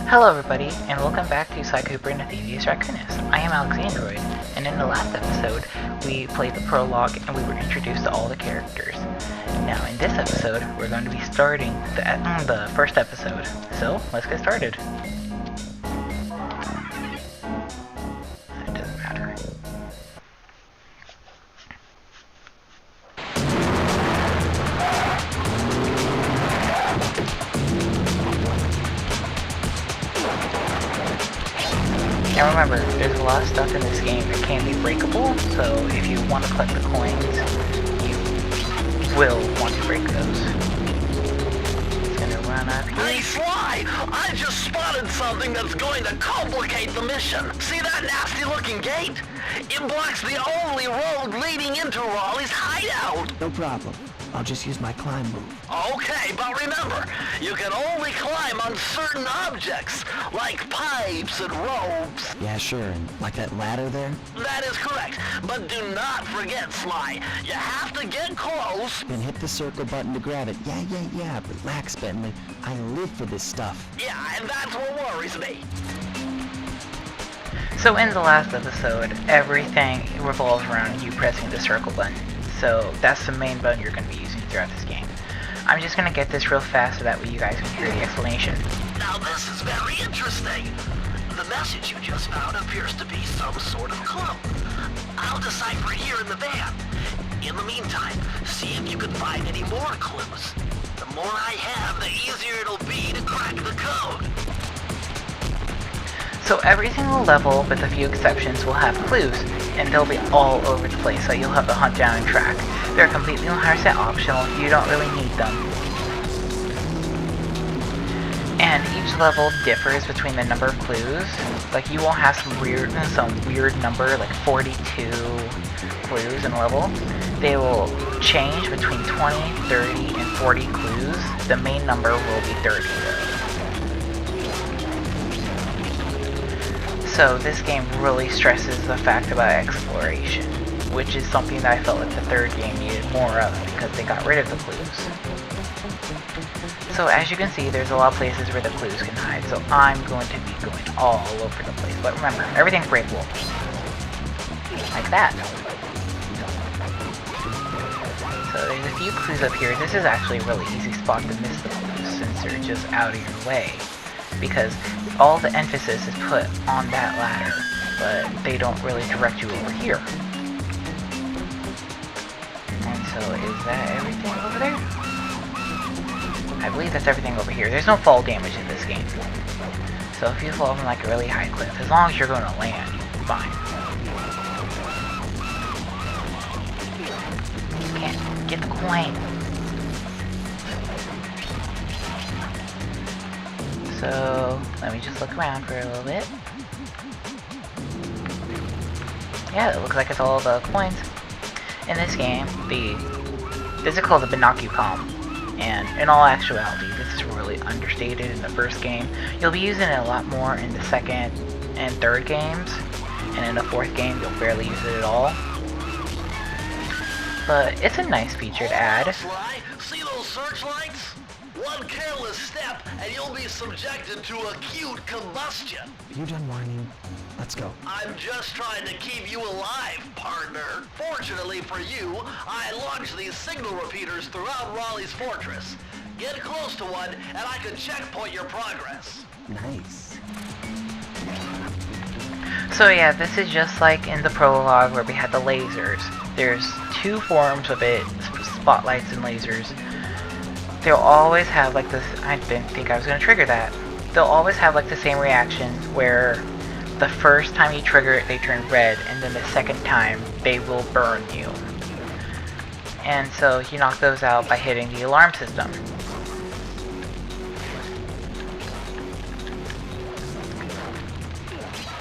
Hello everybody, and welcome back to Cooper and the Thievius Raccoonus. I am Alexan-Droid, and in the last episode, we played the prologue and we were introduced to all the characters. Now in this episode, we're going to be starting the first episode. So, let's get started. It doesn't matter. Now remember, there's a lot of stuff in this game that can be breakable, so if you want to collect the coins, you will want to break those. It's gonna run up here. Hey Sly! I just spotted something that's going to complicate the mission. See that nasty looking gate? It blocks the only road leading into Raleigh's hideout. No problem. I'll just use my climb move. Okay, but remember, you can only climb on certain objects, like pipes and ropes. Yeah, sure. And like that ladder there? That is correct, but do not forget, Sly. You have to get close. Then hit the circle button to grab it. Yeah. Relax, Bentley. I live for this stuff. Yeah, and that's what worries me. So in the last episode, everything revolves around you pressing the circle button. So that's the main button you're going to be using throughout this game. I'm just going to get this real fast so that way you guys can hear the explanation. Now this is very interesting. The message you just found appears to be some sort of clue. I'll decipher it here in the van. In the meantime, see if you can find any more clues. The more I have, the easier it'll be to crack the code. So every single level, with a few exceptions, will have clues, and they'll be all over the place, so you'll have to hunt down and track. They're completely 100% optional, you don't really need them. And each level differs between the number of clues. Like, you won't have some weird number, like 42 clues in a level. They will change between 20, 30, and 40 clues. The main number will be 30 though. So this game really stresses the fact about exploration, which is something that I felt like the third game needed more of because they got rid of the clues. So as you can see, there's a lot of places where the clues can hide, so I'm going to be going all over the place. But remember, everything's breakable. Like that. So there's a few clues up here. This is actually a really easy spot to miss the clues since they're just out of your way. Because all the emphasis is put on that ladder, but they don't really direct you over here. And so is that everything over there? I believe that's everything over here. There's no fall damage in this game. So if you fall from like a really high cliff, as long as you're going to land, you're fine. You can't get the coin. So, let me just look around for a little bit. Yeah, it looks like it's all the coins. In this game, this is called the Binocucom. And in all actuality, this is really understated in the first game. You'll be using it a lot more in the second and third games. And in the fourth game, you'll barely use it at all. But it's a nice feature to add. See those searchlights? One careless step and you'll be subjected to acute combustion. You done whining? Let's go. I'm just trying to keep you alive, partner. Fortunately for you, I launched these signal repeaters throughout Raleigh's fortress. Get close to one and I can checkpoint your progress. Nice. So yeah, this is just like in the prologue where we had the lasers. There's two forms of it, spotlights and lasers. They'll always have like this, I didn't think I was going to trigger that. They'll always have like the same reaction where the first time you trigger it they turn red, and then the second time they will burn you. And so you knock those out by hitting the alarm system.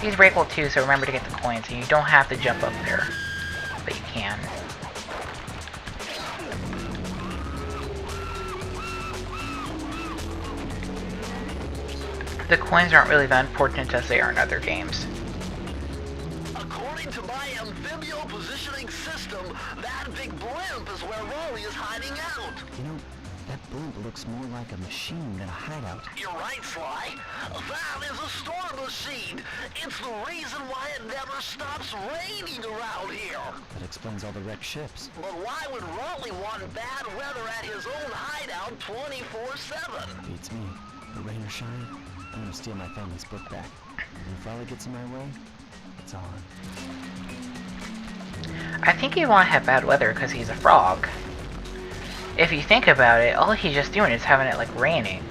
These break well too, so remember to get the coins, and you don't have to jump up there, but you can. The coins aren't really that important as they are in other games. According to my amphibio positioning system, that big blimp is where Raleigh is hiding out. You know, that blimp looks more like a machine than a hideout. You're right, Sly. That is a storm machine. It's the reason why it never stops raining around here. That explains all the wrecked ships. But why would Raleigh want bad weather at his own hideout 24/7? Beats me. The rain or shine, I'm gonna steal my family's book back. And if Raleigh gets in my way, it's on. I think he'd want to have bad weather because he's a frog. If you think about it, all he's just doing is having it like raining.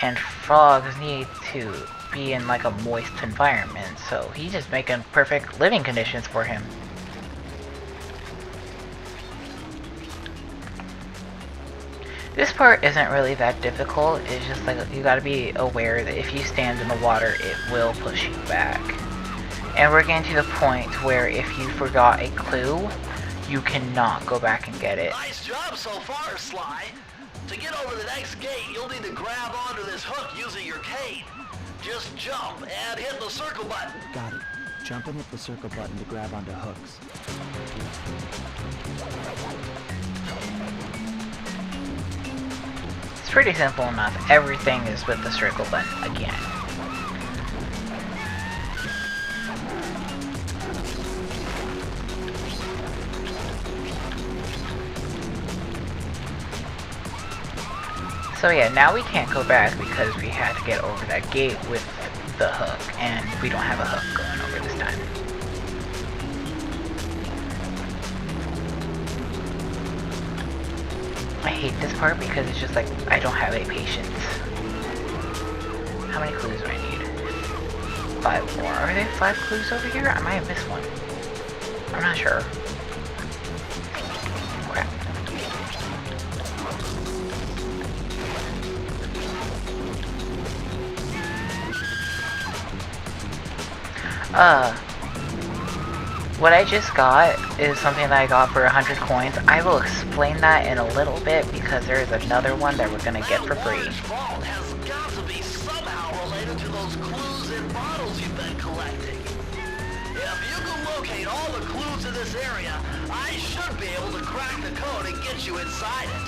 And frogs need to be in like a moist environment, so he's just making perfect living conditions for him. This part isn't really that difficult, it's just like you gotta be aware that if you stand in the water, it will push you back. And we're getting to the point where if you forgot a clue, you cannot go back and get it. Nice job so far, Sly. To get over the next gate, you'll need to grab onto this hook using your cane. Just jump and hit the circle button. Got it. Jump and hit the circle button to grab onto hooks. It's pretty simple enough. Everything is with the circle button again. So yeah, now we can't go back because we had to get over that gate with the hook, and we don't have a hook going over this time. I hate this part because it's just like, I don't have any patience. How many clues do I need? 5 more. Are there 5 clues over here? I might have missed one. I'm not sure. Crap. What I just got is something that I got for 100 coins. I will explain that in a little bit because there is another one that we're gonna get for free. That vault has got to be somehow related to those clues in bottles you've been collecting. If you can locate all the clues in this area, I should be able to crack the code and get you inside it.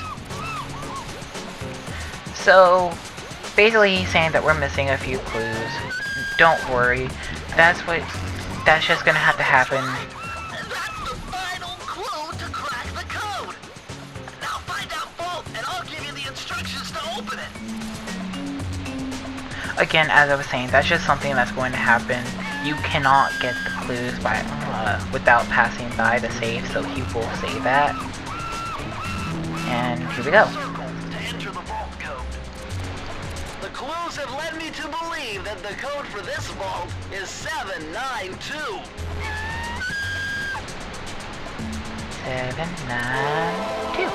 So, basically he's saying that we're missing a few clues. Don't worry, that's just gonna have to happen. That's the final clue to crack the code. Now find out both, and I'll give you the instructions to open it. Again, as I was saying, that's just something that's going to happen. You cannot get the clues by without passing by the safe, so he will say that. And here we go. Circles to enter the vault code. The clues have led me to believe that the code for this vault is 792. 792.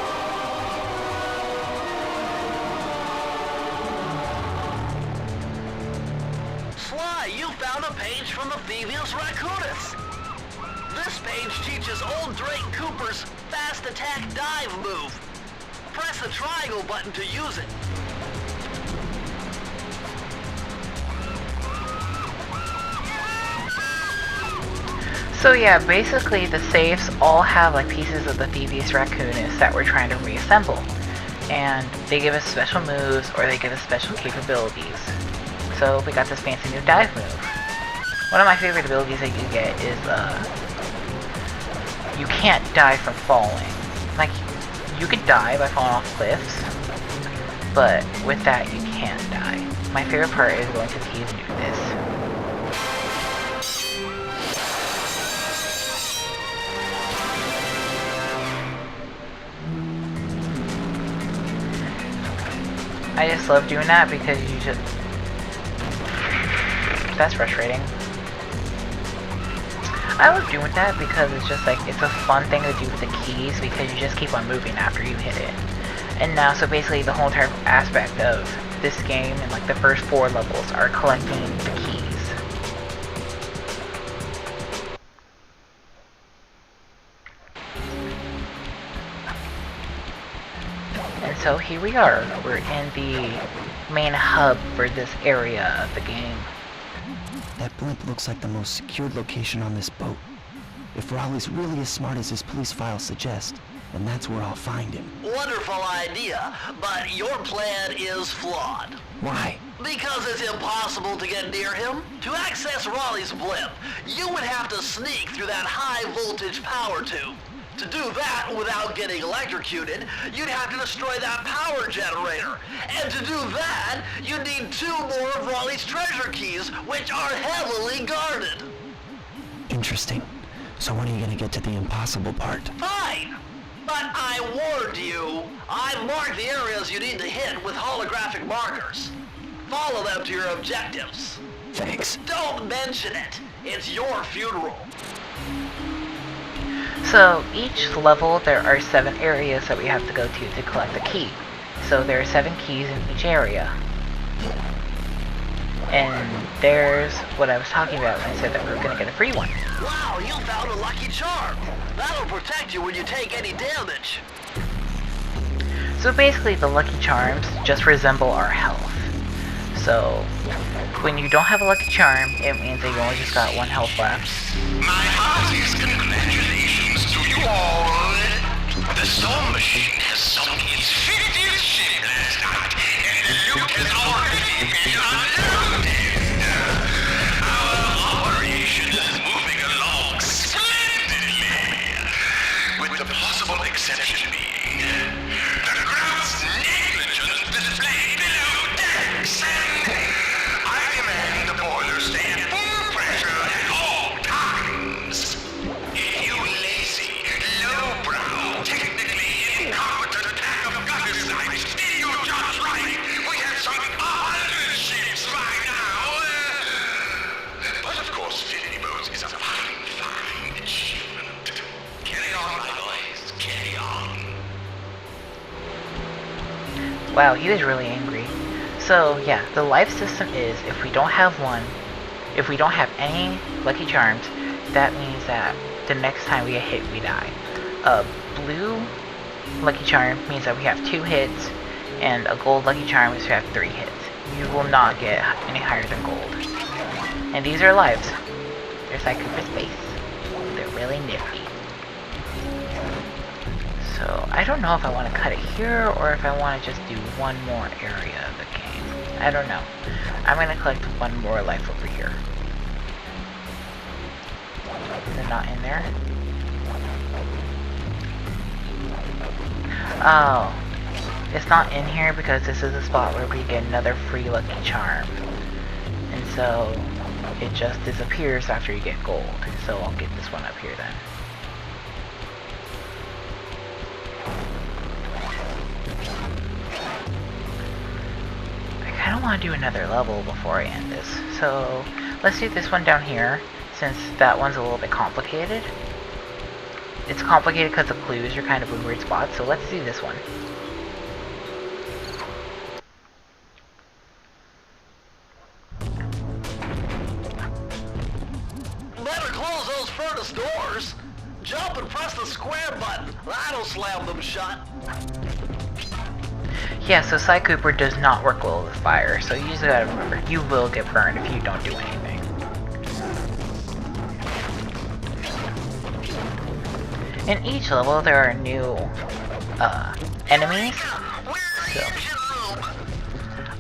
Sly, you found a page from the Thievius Raccoonus. This page teaches old Drake Cooper's fast attack dive move. Press the triangle button to use it. So yeah, basically the safes all have like pieces of the Thievius Raccoonus that we're trying to reassemble. And they give us special moves or they give us special capabilities. So we got this fancy new dive move. One of my favorite abilities that you get is you can't die from falling. Like, you could die by falling off cliffs, but with that you can't die. My favorite part is going to Thieves do this. I just love doing that because you just... That's frustrating. I love doing that because it's just like, it's a fun thing to do with the keys because you just keep on moving after you hit it. And now, so basically the whole entire aspect of this game and like the first 4 levels are collecting the keys. And so here we are, we're in the main hub for this area of the game. That blimp looks like the most secured location on this boat. If Raleigh's really as smart as his police files suggest, and that's where I'll find him. Wonderful idea, but your plan is flawed. Why? Because it's impossible to get near him. To access Raleigh's blimp, you would have to sneak through that high-voltage power tube. To do that without getting electrocuted, you'd have to destroy that power generator. And to do that, you'd need 2 more of Raleigh's treasure keys, which are heavily guarded. Interesting. So when are you gonna get to the impossible part? Fine! But I warned you. I marked the areas you need to hit with holographic markers. Follow them to your objectives. Thanks. Don't mention it. It's your funeral. So each level there are 7 areas that we have to go to collect the key. So there are 7 keys in each area. And there's what I was talking about when I said that we were going to get a free one. Wow, you found a lucky charm. That'll protect you when you take any damage. So basically the lucky charms just resemble our health. So when you don't have a lucky charm, it means that you only just got 1 health left. My heartiest congratulations to you all. The storm machine has sunk its 50th ship last night, and the loot has already been unloaded. Our operation is moving along splendidly, with the possible exception being the gross negligent display below decks. I demand the boilers stay at full pressure at all times. If you lazy, lowbrow, technically incompetent attack of gutter-sites did your jobs right, we have some 100 ships by now. But of course, 50 boats is a fine, fine achievement. Carry on, my boys, carry on. Wow, he was really angry. So yeah, the life system is if we don't have any lucky charms, that means that the next time we get hit, we die. A blue lucky charm means that we have 2 hits, and a gold lucky charm means we have 3 hits. You will not get any higher than gold. And these are lives. They're psychic for space. They're really nifty. So I don't know if I want to cut it here or if I want to just do one more area of the game. I don't know. I'm going to collect 1 more life over here. They're not in there. Oh. It's not in here because this is a spot where we get another free lucky charm. And so it just disappears after you get gold. So I'll get this one up here then. I don't want to do another level before I end this. So let's do this one down here, since that one's a little bit complicated. It's complicated because the clues are kind of in weird spots, so let's do this one. Better close those furnace doors. Jump and press the square button. That'll slam them shut. Yeah, so Cy Cooper does not work well with fire, so you just gotta remember, you will get burned if you don't do anything. In each level, there are new, enemies, so...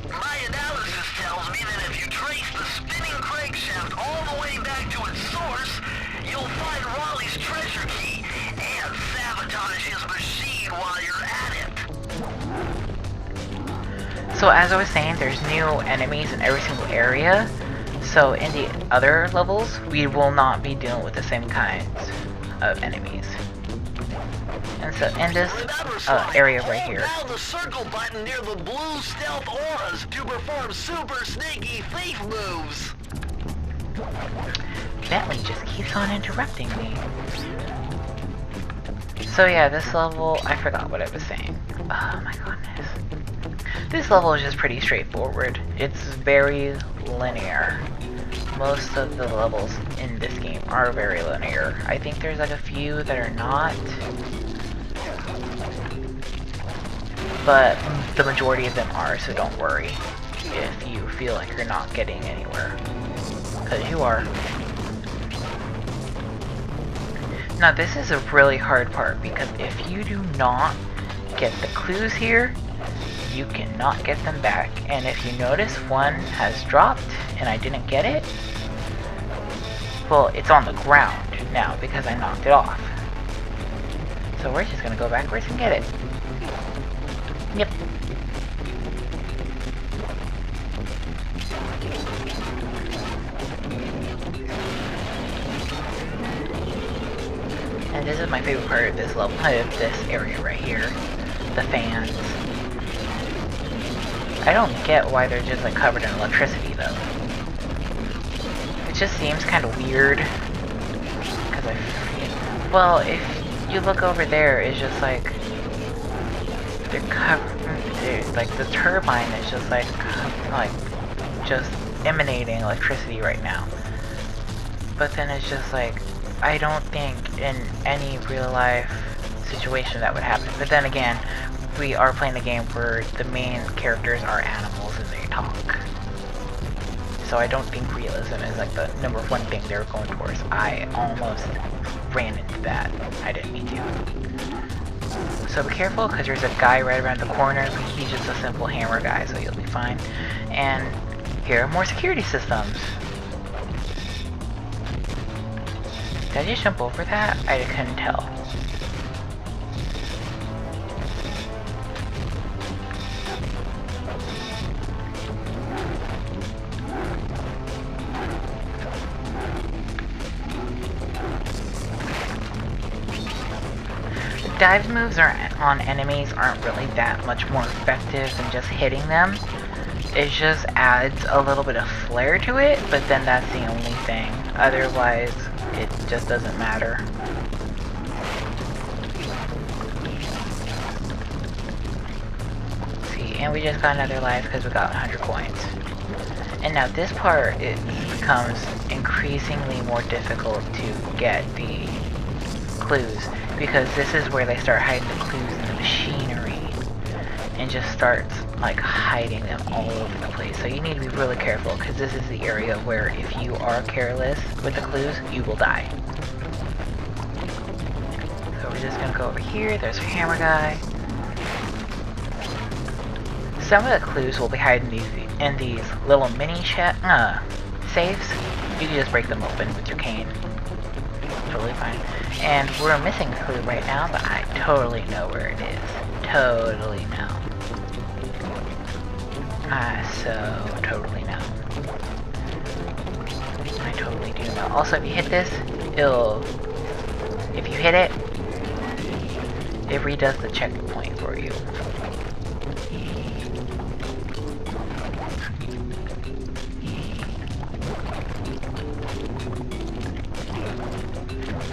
My analysis tells me that if you trace the spinning crankshaft all the way back to its source, you'll find Raleigh's treasure key and sabotage his machine while you're at it. So as I was saying, there's new enemies in every single area, so in the other levels, we will not be dealing with the same kinds of enemies. And so in this area right here, Hold down the circle button near the blue stealth auras to perform super sneaky thief moves. Bentley just keeps on interrupting me. So yeah, this level, I forgot what I was saying. Oh my goodness. This level is just pretty straightforward. It's very linear. Most of the levels in this game are very linear. I think there's like a few that are not. But the majority of them are, so don't worry if you feel like you're not getting anywhere. Because you are. Now this is a really hard part because if you do not get the clues here, you cannot get them back. And if you notice, one has dropped and I didn't get it, well, it's on the ground now because I knocked it off. So we're just gonna go backwards and get it. Yep. And this is my favorite part of this level, of this area right here. The fans. I don't get why they're just like covered in electricity though. It just seems kind of weird. Cause well, if you look over there, it's just like they're covered. Like the turbine is just like just emanating electricity right now. But then it's just like I don't think in any real life situation that would happen. But then again, we are playing a game where the main characters are animals and they talk. So I don't think realism is like the number one thing they're going towards. I almost ran into that. I didn't mean to. So be careful because there's a guy right around the corner. He's just a simple hammer guy, so you'll be fine. And here are more security systems. Did I just jump over that? I couldn't tell. Dive moves on enemies aren't really that much more effective than just hitting them. It just adds a little bit of flair to it, but then that's the only thing. Otherwise, it just doesn't matter. See, and we just got another life because we got 100 coins. And now this part, it becomes increasingly more difficult to get the clues, because this is where they start hiding the clues in the machinery and just starts like hiding them all over the place. So you need to be really careful because this is the area where if you are careless with the clues, you will die. So we're just gonna go over here. There's a hammer guy. Some of the clues will be hiding in these little mini safes. You can just break them open with your cane. Totally fine. And we're missing a clue right now, but I totally know where it is. Totally know. I so totally know. I totally do know. Also, if you hit this, if you hit it, it redoes the checkpoint for you.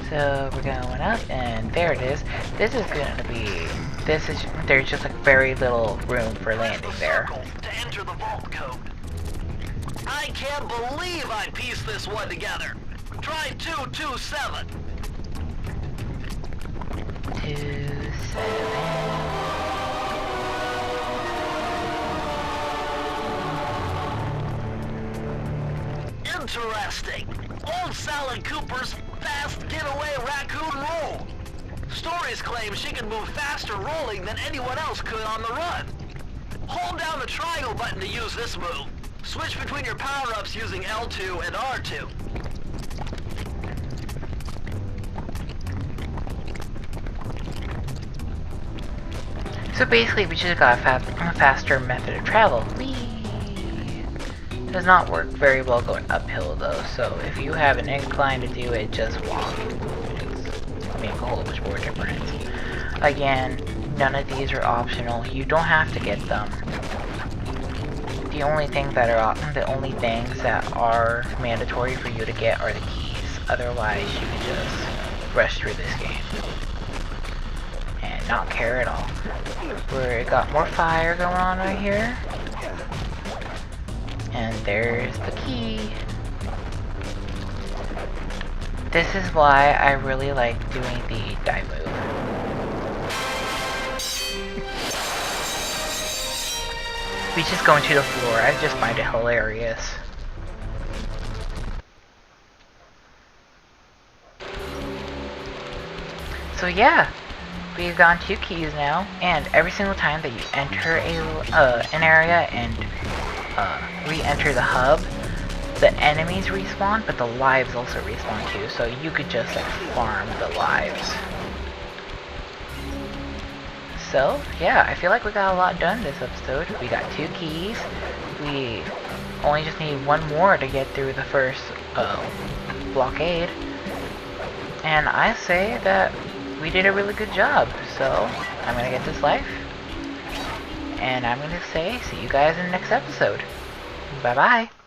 So we're going up, and there it is. This is gonna be. There's just like very little room for landing there. To enter the vault code. I can't believe I pieced this one together. Try 227. 27. Interesting. Old Sally Cooper's fast getaway raccoon roll. Stories claim she can move faster rolling than anyone else could on the run. Hold down the triangle button to use this move. Switch between your power-ups using L2 and R2. So basically, we just got a faster method of travel. Whee! Does not work very well going uphill though, so if you have an incline to do it, just walk. It's make a whole bunch more difference. Again, none of these are optional. You don't have to get them. The only things that are mandatory for you to get are the keys. Otherwise, you can just rush through this game and not care at all. We got more fire going on right here. And there's the key. This is why I really like doing the dive move. We just go into the floor. I just find it hilarious. So yeah, we've gotten 2 keys now, and every single time that you enter an area and re-enter the hub, the enemies respawn, but the lives also respawn too, so you could just like farm the lives. So yeah, I feel like we got a lot done this episode. We got 2 keys. We only just need 1 more to get through the first blockade. And I say that we did a really good job. So I'm gonna get this life. And I'm gonna say see you guys in the next episode. Bye bye.